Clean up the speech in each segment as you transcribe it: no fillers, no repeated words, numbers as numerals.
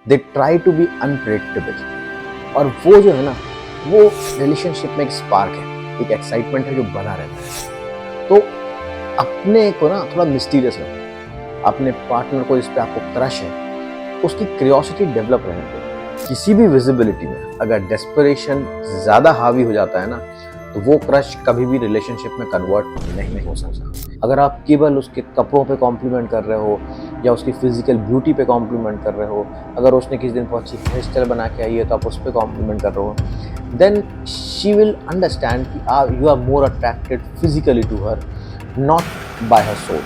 They try to be unpredictable. और वो जो है ना, वो रिलेशनशिप में एक स्पार्क है, एक एक्साइटमेंट है जो बना रहता है। तो अपने को ना थोड़ा मिस्टीरियस रखो। अपने पार्टनर को जिस पे आपको क्रश है, उसकी क्यूरियोसिटी डेवलप रहने दो। किसी भी विजिबिलिटी में अगर डेस्परेशन ज्यादा हावी हो जाता है ना, तो वो क्रश कभी भी रिलेशनशिप में कन्वर्ट नहीं हो सकता। अगर आप केवल उसके कपड़ों पे कॉम्प्लीमेंट कर रहे हो या उसकी फिजिकल ब्यूटी पे कॉम्प्लीमेंट कर रहे हो, अगर उसने किसी दिन बहुत अच्छी हेयर स्टाइल बना के आई है तो आप उस पर कॉम्प्लीमेंट कर रहे हो, देन शी विल अंडरस्टैंड कि you are more attracted physically to her, not by her soul.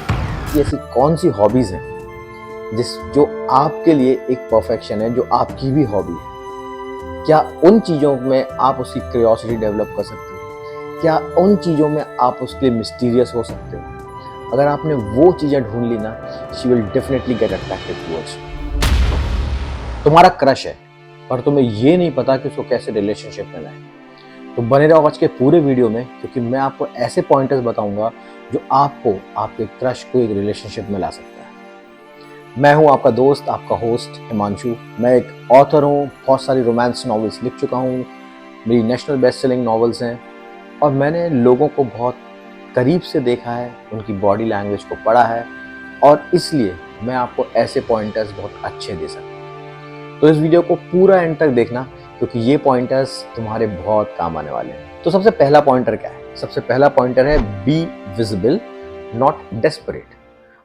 कि ऐसी कौन सी हॉबीज हैं जो आपके लिए एक परफेक्शन है, जो आपकी भी हॉबी है? क्या उन चीज़ों में आप उसकी क्यूरियोसिटी डेवलप कर सकते हो? क्या उन चीज़ों में आप उसके लिए मिस्टीरियस हो सकते हो? अगर आपने वो चीज़ें ढूंढ ली ना, she will definitely get attracted towards you. तुम्हारा क्रश है पर तुम्हें ये नहीं पता कि उसको कैसे रिलेशनशिप में लाए। तो बने रहो आज के पूरे वीडियो में, क्योंकि मैं आपको ऐसे पॉइंटर्स बताऊंगा जो आपको आपके क्रश को एक रिलेशनशिप में ला सकता है। मैं हूं आपका दोस्त, आपका होस्ट हिमांशु। मैं एक ऑथर हूं, बहुत सारी रोमांस नॉवेल्स लिख चुका हूं, मेरी नेशनल बेस्ट सेलिंग नॉवेल्स हैं, और मैंने लोगों को बहुत करीब से देखा है, उनकी बॉडी लैंग्वेज को पढ़ा है, और इसलिए मैं आपको ऐसे पॉइंटर्स बहुत अच्छे दे सकता हूं। तो इस वीडियो को पूरा एंड तक देखना, क्योंकि ये पॉइंटर्स तुम्हारे बहुत काम आने वाले हैं। तो सबसे पहला पॉइंटर क्या है? सबसे पहला पॉइंटर है बी विजिबल, नॉट डेस्परेट।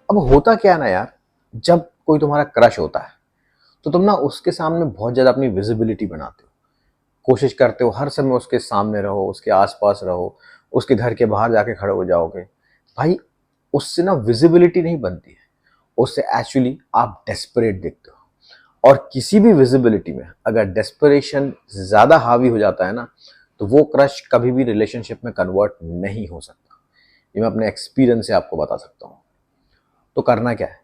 अब होता क्या है ना यार, जब कोई तुम्हारा क्रश होता है तो तुम ना उसके सामने बहुत ज्यादा अपनी विजिबिलिटी बनाते हो, कोशिश करते हो हर समय उसके सामने रहो, उसके आसपास रहो, उसके घर के बाहर जाके खड़े हो जाओगे। भाई, उससे ना विजिबिलिटी नहीं बनती है, उससे एक्चुअली आप डेस्परेट दिखते हो। और किसी भी विजिबिलिटी में अगर डेस्परेशन ज्यादा हावी हो जाता है ना, तो वो क्रश कभी भी रिलेशनशिप में कन्वर्ट नहीं हो सकता। ये मैं अपने एक्सपीरियंस से आपको बता सकता हूँ। तो करना क्या है?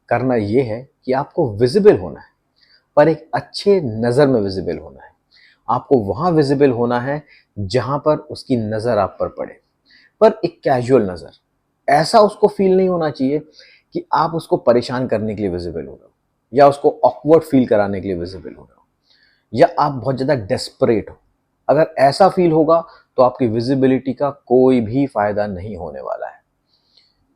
करना ये है कि आपको विजिबल होना है, पर एक अच्छे नज़र में विजिबल होना है। आपको वहां विजिबल होना है जहां पर उसकी नज़र आप पर पड़े, पर एक कैजुअल नज़र। ऐसा उसको फील नहीं होना चाहिए कि आप उसको परेशान करने के लिए विजिबल हो रहे हो, या उसको ऑकवर्ड फील कराने के लिए विजिबल हो रहे हो, या आप बहुत ज़्यादा डेस्परेट हो। अगर ऐसा फील होगा तो आपकी विजिबिलिटी का कोई भी फायदा नहीं होने वाला है।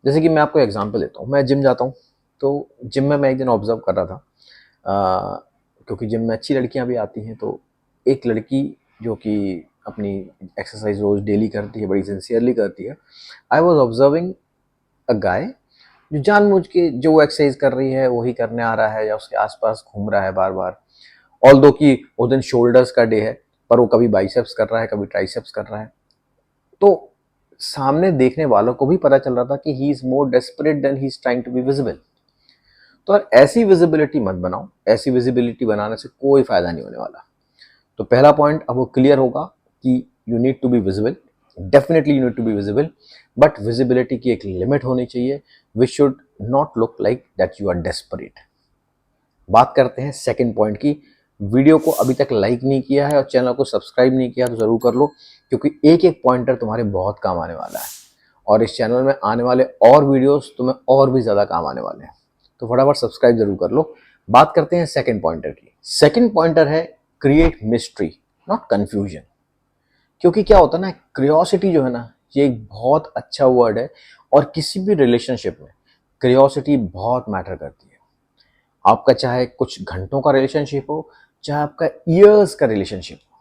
जैसे कि मैं आपको एग्जांपल देता हूँ, मैं जिम जाता हूँ, तो जिम में मैं एक दिन ऑब्जर्व कर रहा था, क्योंकि जिम में अच्छी लड़कियां भी आती हैं, तो एक लड़की जो कि अपनी एक्सरसाइज रोज डेली करती है, बड़ी सिंसियरली करती है, आई वॉज ऑब्जर्विंग अ गाय जो जानबूझ के जो वो एक्सरसाइज कर रही है वही करने आ रहा है, या उसके आसपास घूम रहा है बार बार। ऑल दो कि उस दिन शोल्डर्स का डे है, पर वो कभी बाइसेप्स कर रहा है, कभी ट्राइसेप्स कर रहा है। तो सामने देखने वालों को भी पता चल रहा था कि he is more desperate than he is trying to be visible. तो यार, ऐसी विजिबिलिटी मत बनाओ, ऐसी विजिबिलिटी बनाने से कोई फायदा नहीं होने वाला। तो पहला पॉइंट अब वो क्लियर होगा कि you need to be visible. Definitely you need to be visible, but visibility की एक लिमिट होनी चाहिए। We should not look like that you are desperate. बात करते हैं सेकंड पॉइंट की। वीडियो को अभी तक लाइक नहीं किया है और चैनल को सब्सक्राइब नहीं किया तो जरूर कर लो, क्योंकि एक एक पॉइंटर तुम्हारे बहुत काम आने वाला है, और इस चैनल में आने वाले और वीडियोस तुम्हें और भी ज्यादा काम आने वाले हैं। तो फटाफट सब्सक्राइब जरूर कर लो। बात करते हैं सेकंड पॉइंटर की। सेकंड पॉइंटर है क्रिएट मिस्ट्री, नॉट कंफ्यूजन। क्योंकि क्या होता है ना, क्यूरियोसिटी जो है ना, ये एक बहुत अच्छा वर्ड है, और किसी भी रिलेशनशिप में क्यूरियोसिटी बहुत मैटर करती है। आपका चाहे कुछ घंटों का रिलेशनशिप हो, चाहे आपका ईयर्स का रिलेशनशिप हो।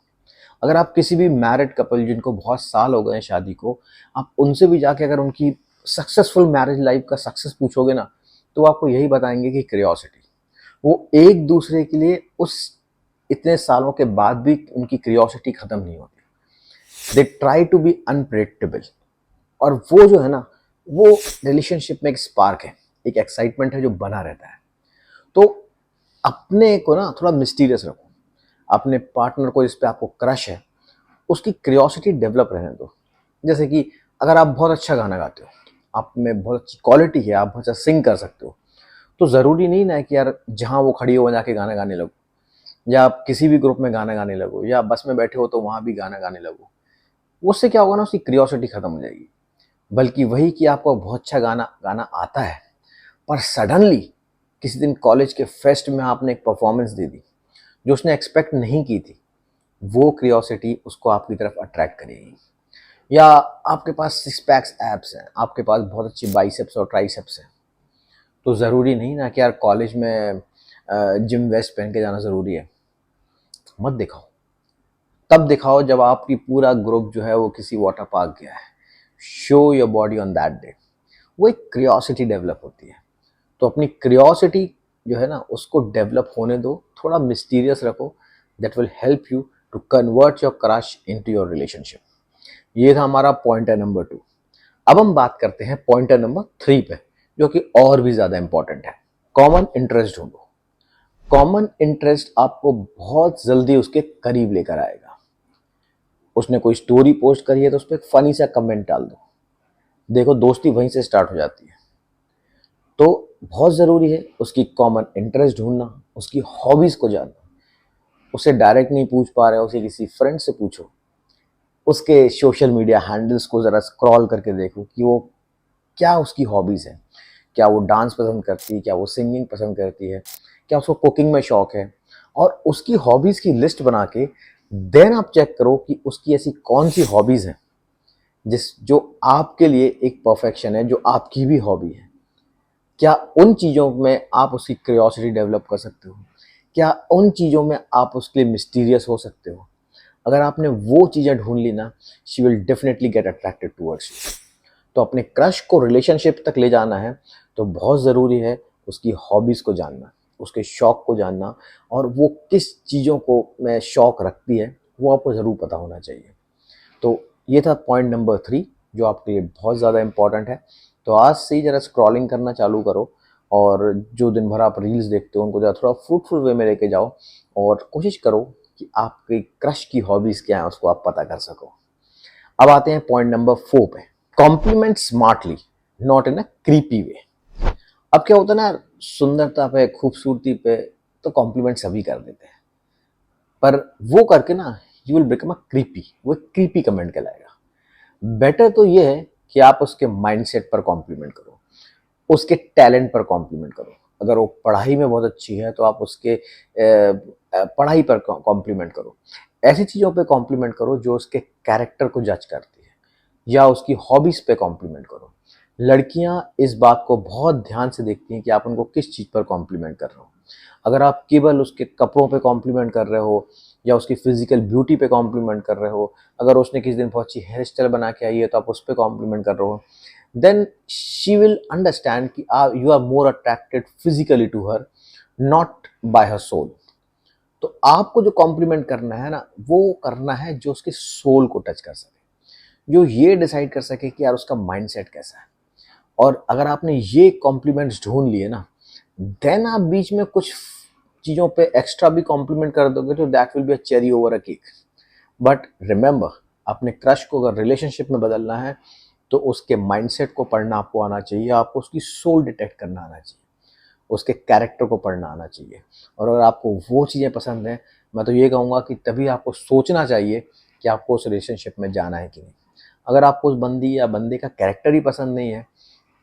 अगर आप किसी भी मैरिड कपल जिनको बहुत साल हो गए हैं शादी को, आप उनसे भी जाके अगर उनकी सक्सेसफुल मैरिज लाइफ का सक्सेस पूछोगे ना, तो आपको यही बताएंगे कि क्यूरियोसिटी। वो एक दूसरे के लिए उस इतने सालों के बाद भी उनकी क्यूरियोसिटी खत्म नहीं होती। They try to be unpredictable. और वो जो है ना, वो रिलेशनशिप में एक स्पार्क है, एक एक्साइटमेंट है जो बना रहता है। तो अपने को ना थोड़ा मिस्टीरियस रखो। अपने पार्टनर को जिस पे आपको क्रश है, उसकी क्यूरियोसिटी डेवलप रहने दो। जैसे कि अगर आप बहुत अच्छा गाना गाते हो, आप में बहुत अच्छी क्वालिटी है, आप बहुत अच्छा सिंग कर सकते हो, तो ज़रूरी नहीं ना है कि यार जहाँ वो खड़ी हो जाके गाना गाने लगो, या आप किसी भी ग्रुप में गाना गाने लगो, या बस में बैठे हो तो वहाँ भी गाना गाने लगो। उससे क्या होगा ना, उसकी क्यूरियोसिटी खत्म हो जाएगी। बल्कि वही कि आपको बहुत अच्छा गाना गाना आता है, पर सडनली किसी दिन कॉलेज के फेस्ट में आपने एक परफॉर्मेंस दे दी जो उसने एक्सपेक्ट नहीं की थी, वो क्यूरियोसिटी उसको आपकी तरफ अट्रैक्ट करेगी। या आपके पास सिक्स पैक्स एब्स हैं, आपके पास बहुत अच्छी बाइसेप्स और ट्राइसेप्स हैं, तो ज़रूरी नहीं ना कि यार कॉलेज में जिम वेस्ट पहन के जाना ज़रूरी है। मत दिखाओ, तब दिखाओ जब आपकी पूरा ग्रुप जो है वो किसी वाटर पार्क गया है। Show your body on that day. वो एक क्यूरियोसिटी डेवलप होती है। तो अपनी क्यूरियोसिटी जो है ना उसको डेवलप होने दो, थोड़ा मिस्टीरियस रखो। That will help you to convert your crush into your relationship. ये था हमारा पॉइंटर नंबर 2। अब हम बात करते हैं पॉइंटर नंबर 3 पे, जो कि और भी ज्यादा इंपॉर्टेंट है। कॉमन इंटरेस्ट ढूंढो। कॉमन इंटरेस्ट आपको बहुत जल्दी उसके करीब लेकर आएगा। उसने कोई स्टोरी पोस्ट करी है तो उस पर एक फनी सा कमेंट डाल दो, देखो दोस्ती वहीं से स्टार्ट हो जाती है। तो बहुत ज़रूरी है उसकी कॉमन इंटरेस्ट ढूंढना, उसकी हॉबीज़ को जानना। उसे डायरेक्ट नहीं पूछ पा रहे हो, उसे किसी फ्रेंड से पूछो। उसके सोशल मीडिया हैंडल्स को ज़रा स्क्रॉल करके देखो कि वो क्या उसकी हॉबीज़ है। क्या वो डांस पसंद करती है, क्या वो सिंगिंग पसंद करती है, क्या उसको कुकिंग में शौक है। और उसकी हॉबीज़ की लिस्ट बना के देन आप चेक करो कि उसकी ऐसी कौन सी हॉबीज़ हैं जो आपके लिए एक परफेक्शन है, जो आपकी भी हॉबी है। क्या उन चीज़ों में आप उसकी क्यूरियोसिटी डेवलप कर सकते हो? क्या उन चीज़ों में आप उसके लिए मिस्टीरियस हो सकते हो? अगर आपने वो चीज़ें ढूंढ ली ना, she will definitely get attracted towards you. तो अपने क्रश को रिलेशनशिप तक ले जाना है तो बहुत ज़रूरी है उसकी हॉबीज़ को जानना, उसके शौक़ को जानना, और वो किस चीज़ों को में शौक़ रखती है वो आपको ज़रूर पता होना चाहिए। तो ये था पॉइंट नंबर 3 जो आपके लिए बहुत ज़्यादा इंपॉर्टेंट है। तो आज से ही ज़रा स्क्रॉलिंग करना चालू करो, और जो दिन भर आप रील्स देखते हो उनको ज़रा थोड़ा फ्रूटफुल वे में लेके जाओ, और कोशिश करो कि आपकी क्रश की हॉबीज़ क्या है उसको आप पता कर सको। अब आते हैं पॉइंट नंबर 4 पे। Compliment smartly, not in a creepy way. अब क्या होता है ना, सुंदरता पे, खूबसूरती पे तो कॉम्प्लीमेंट सभी कर देते हैं, पर वो करके ना you will become a creepy, वो क्रीपी कमेंट कहलाएगा। बेटर तो ये है कि आप उसके माइंडसेट पर कॉम्प्लीमेंट करो, उसके टैलेंट पर कॉम्प्लीमेंट करो। अगर वो पढ़ाई में बहुत अच्छी है तो आप उसके पढ़ाई पर कॉम्प्लीमेंट करो। ऐसी चीज़ों पे कॉम्प्लीमेंट करो जो उसके कैरेक्टर को जज करती है, या उसकी हॉबीज़ पे कॉम्प्लीमेंट करो। लड़कियां इस बात को बहुत ध्यान से देखती हैं कि आप उनको किस चीज़ पर कॉम्प्लीमेंट कर रहे हो। अगर आप केवल उसके कपड़ों पे कॉम्प्लीमेंट कर रहे हो या उसकी फिजिकल ब्यूटी पे कॉम्प्लीमेंट कर रहे हो, अगर उसने किसी दिन बहुत अच्छी हेयर स्टाइल बना के आई है तो आप उस पर कॉम्प्लीमेंट कर रहे हो, then she will understand कि you are more attracted physically to her, not by her soul। तो आपको जो कॉम्प्लीमेंट करना है ना, वो करना है जो उसके सोल को टच कर सके, जो ये डिसाइड कर सके कि यार उसका माइंडसेट कैसा है। और अगर आपने ये कॉम्प्लीमेंट्स ढूंढ लिए ना, देन आप बीच में कुछ चीज़ों पे एक्स्ट्रा भी कॉम्प्लीमेंट कर दोगे तो that will be a cherry over a cake. But remember, अपने क्रश को अगर रिलेशनशिप में बदलना है तो उसके माइंडसेट को पढ़ना आपको आना चाहिए, आपको उसकी सोल डिटेक्ट करना आना चाहिए, उसके कैरेक्टर को पढ़ना आना चाहिए। और अगर आपको वो चीज़ें पसंद हैं, मैं तो ये कहूँगा कि तभी आपको सोचना चाहिए कि आपको उस रिलेशनशिप में जाना है कि नहीं। अगर आपको उस बंदी या बंदे का कैरेक्टर ही पसंद नहीं है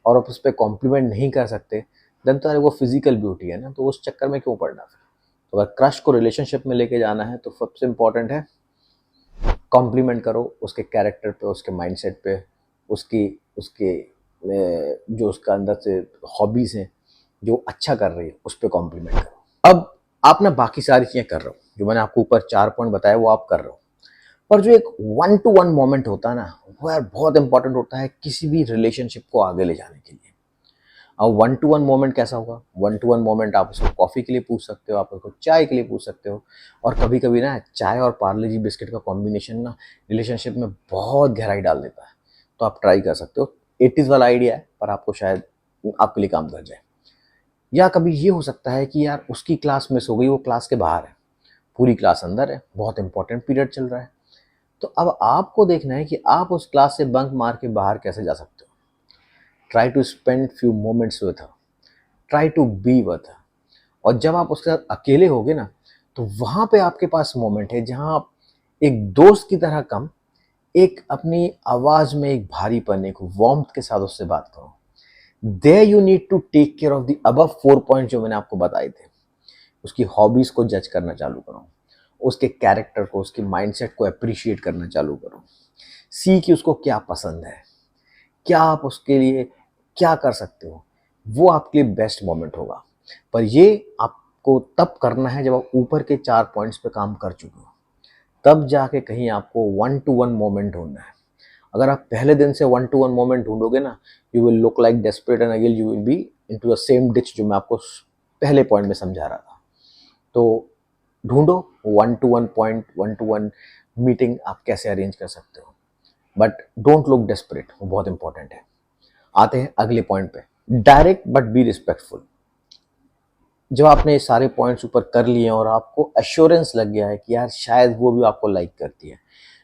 और आप उस पर कॉम्प्लीमेंट नहीं कर सकते, देन तो अरे वो फिजिकल ब्यूटी है ना, तो उस चक्कर में क्यों पड़ना फिर। तो अगर क्रश को रिलेशनशिप में लेके जाना है तो सबसे इम्पॉर्टेंट है कॉम्प्लीमेंट करो उसके कैरेक्टर पे, उसके माइंडसेट पे, उसकी उसके जो उसका अंदर से हॉबीज़ हैं जो अच्छा कर रही है उस पर कॉम्प्लीमेंट करो। अब आप ना बाकी सारी चीज़ें कर रहे हो, जो मैंने आपको ऊपर 4 पॉइंट बताया वो आप कर रहे हो, पर जो एक 1-to-1 मोमेंट होता है ना, वो यार बहुत इंपॉर्टेंट होता है किसी भी रिलेशनशिप को आगे ले जाने के लिए। अब 1-to-1 मोमेंट कैसा होगा? 1-to-1 मोमेंट आप उसको कॉफ़ी के लिए पूछ सकते हो, आप उसको चाय के लिए पूछ सकते हो, और कभी कभी ना चाय और पार्ले जी बिस्किट का कॉम्बिनेशन ना रिलेशनशिप में बहुत गहराई डाल देता है। तो आप ट्राई कर सकते हो। 80s वाला आइडिया है पर आपको शायद आपके लिए काम कर जाए। या कभी ये हो सकता है कि यार उसकी क्लास मिस हो गई, वो क्लास के बाहर है, पूरी क्लास अंदर है, बहुत इंपॉर्टेंट पीरियड चल रहा है। तो अब आपको देखना है कि आप उस क्लास से बंक मार के बाहर कैसे जा सकते हो। Try to spend few moments with her, try to be with her. और जब आप उसके साथ अकेले होगे ना, तो वहाँ पे आपके पास मोमेंट है जहाँ आप एक दोस्त की तरह कम, एक अपनी आवाज़ में एक भारीपन, एक वार्मथ के साथ उससे बात करो। There you need to take care of the above 4 point जो मैंने आपको बताए थे। उसकी हॉबीज को जज करना चालू करो, उसके कैरेक्टर को, उसके माइंडसेट को अप्रिशिएट करना चालू करो। सी कि उसको क्या पसंद है, क्या आप उसके लिए क्या कर सकते हो, वो आपके लिए बेस्ट मोमेंट होगा। पर ये आपको तब करना है जब आप ऊपर के 4 पॉइंट्स पे काम कर चुके हो, तब जाके कहीं आपको 1-to-1 मोमेंट ढूंढना है। अगर आप पहले दिन से 1-to-1 मोमेंट ढूंढोगे ना, you will look like desperate and again you will be into the same ditch जो मैं आपको पहले पॉइंट में समझा रहा था। तो ढूंढो 1-to-1 पॉइंट, 1-to-1 मीटिंग आप कैसे अरेंज कर सकते हो, बट डोंट लुक डेस्परेट, वो बहुत इंपॉर्टेंट है। आते हैं अगले पॉइंट पे, डायरेक्ट बट बी रिस्पेक्टफुल। जब आपने ये सारे पॉइंट्स ऊपर कर लिए और आपको एश्योरेंस लग गया है कि यार शायद वो भी आपको लाइक करती है,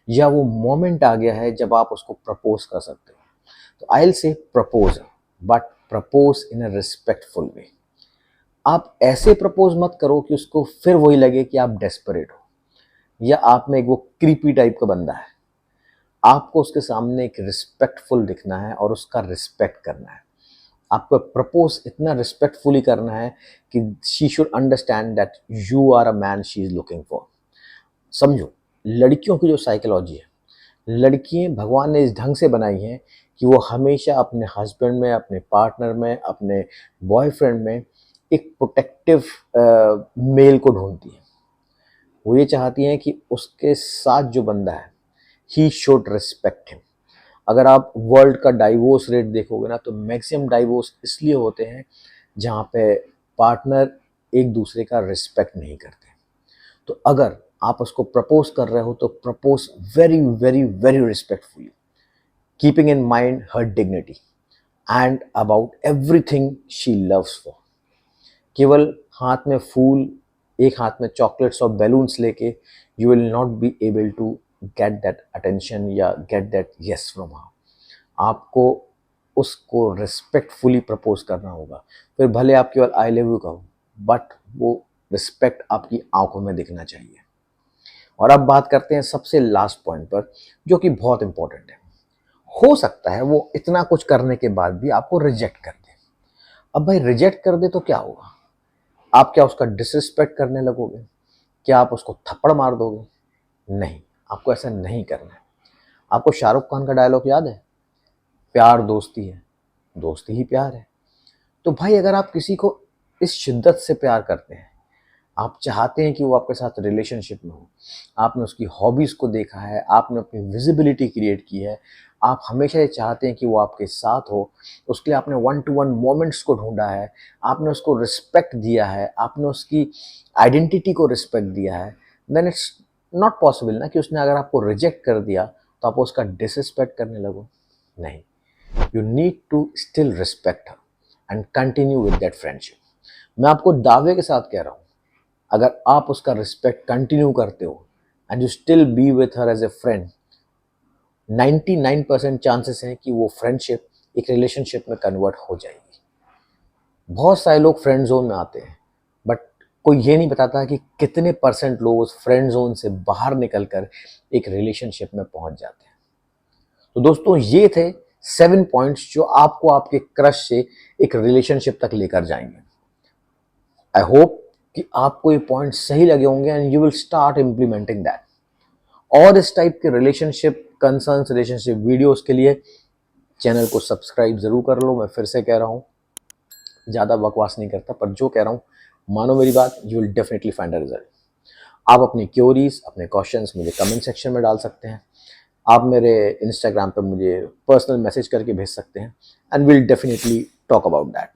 या वो मोमेंट आ गया है जब आप उसको प्रपोज कर सकते हो, तो I will say propose, but propose in a respectful way. आप ऐसे प्रपोज मत करो कि उसको फिर वही लगे कि आप डेस्परेट हो या आप में एक वो क्रीपी टाइप का बंदा है। आपको उसके सामने एक रिस्पेक्टफुल दिखना है और उसका रिस्पेक्ट करना है। आपको प्रपोज इतना रिस्पेक्टफुली करना है कि she should understand that you are a man she is looking for. समझो, लड़कियों की जो साइकोलॉजी है, लड़कियां भगवान ने इस ढंग से बनाई हैं कि वो हमेशा अपने हस्बैंड में, अपने पार्टनर में, अपने बॉयफ्रेंड में एक प्रोटेक्टिव मेल को ढूंढती हैं। वो ये चाहती हैं कि उसके साथ जो बंदा है, ही शुड रिस्पेक्ट हिम। अगर आप वर्ल्ड का डाइवोर्स रेट देखोगे ना, तो मैक्सिमम डाइवोर्स इसलिए होते हैं जहाँ पे पार्टनर एक दूसरे का रिस्पेक्ट नहीं करते। तो अगर आप उसको प्रपोज कर रहे हो तो propose very very very respectfully, keeping in mind her dignity and about everything she loves for. केवल हाथ में फूल, एक हाथ में चॉकलेट्स और बैलून्स लेके you will not be able to get that attention या get that yes from her. आपको उसको रिस्पेक्टफुली प्रपोज करना होगा। फिर भले आप केवल आई लव यू कहो, बट वो रिस्पेक्ट आपकी आंखों में दिखना चाहिए। और अब बात करते हैं सबसे लास्ट पॉइंट पर, जो कि बहुत इंपॉर्टेंट है। हो सकता है वो इतना कुछ करने के बाद भी आपको रिजेक्ट कर दे। अब भाई रिजेक्ट कर दे तो क्या होगा? आप क्या उसका डिसरिस्पेक्ट करने लगोगे? क्या आप उसको थप्पड़ मार दोगे? नहीं, आपको ऐसा नहीं करना है। आपको शाहरुख खान का डायलॉग याद है, प्यार दोस्ती है, दोस्ती ही प्यार है। तो भाई अगर आप किसी को इस शिद्दत से प्यार करते हैं, आप चाहते हैं कि वो आपके साथ रिलेशनशिप में हो, आपने उसकी हॉबीज़ को देखा है, आपने अपनी विजिबिलिटी क्रिएट की है, आप हमेशा ये चाहते हैं कि वो आपके साथ हो, उसके लिए आपने 1-to-1 मोमेंट्स को ढूंढा है, आपने उसको रिस्पेक्ट दिया है, आपने उसकी आइडेंटिटी को रिस्पेक्ट दिया है, देन इट्स नॉट पॉसिबल ना कि उसने अगर आपको रिजेक्ट कर दिया तो आप उसका डिसरिस्पेक्ट करने लगो। नहीं, you need to still respect her and continue with that friendship. मैं आपको दावे के साथ कह रहा हूँ, अगर आप उसका रिस्पेक्ट कंटिन्यू करते हो and you still be with her as a friend, 99% chances हैं कि वो फ्रेंडशिप एक रिलेशनशिप में कन्वर्ट हो जाएगी। बहुत सारे लोग फ्रेंड जोन में आते हैं, बट कोई ये नहीं बताता कि कितने परसेंट लोग उस फ्रेंड जोन से बाहर निकलकर एक रिलेशनशिप में पहुंच जाते हैं। तो दोस्तों, ये थे 7 पॉइंट्स जो आपको आपके क्रश से एक रिलेशनशिप तक लेकर जाएंगे। आई होप कि आपको ये पॉइंट सही लगे होंगे and you will start implementing that. और इस टाइप के रिलेशनशिप कंसर्न्स, रिलेशनशिप वीडियोस के लिए चैनल को सब्सक्राइब ज़रूर कर लो। मैं फिर से कह रहा हूँ, ज़्यादा बकवास नहीं करता, पर जो कह रहा हूँ मानो मेरी बात, you will definitely find a result. आप अपनी क्योरीज, अपने क्वेश्चंस मुझे कमेंट सेक्शन में डाल सकते हैं। आप मेरे इंस्टाग्राम पर मुझे पर्सनल मैसेज करके भेज सकते हैं and will definitely talk about that.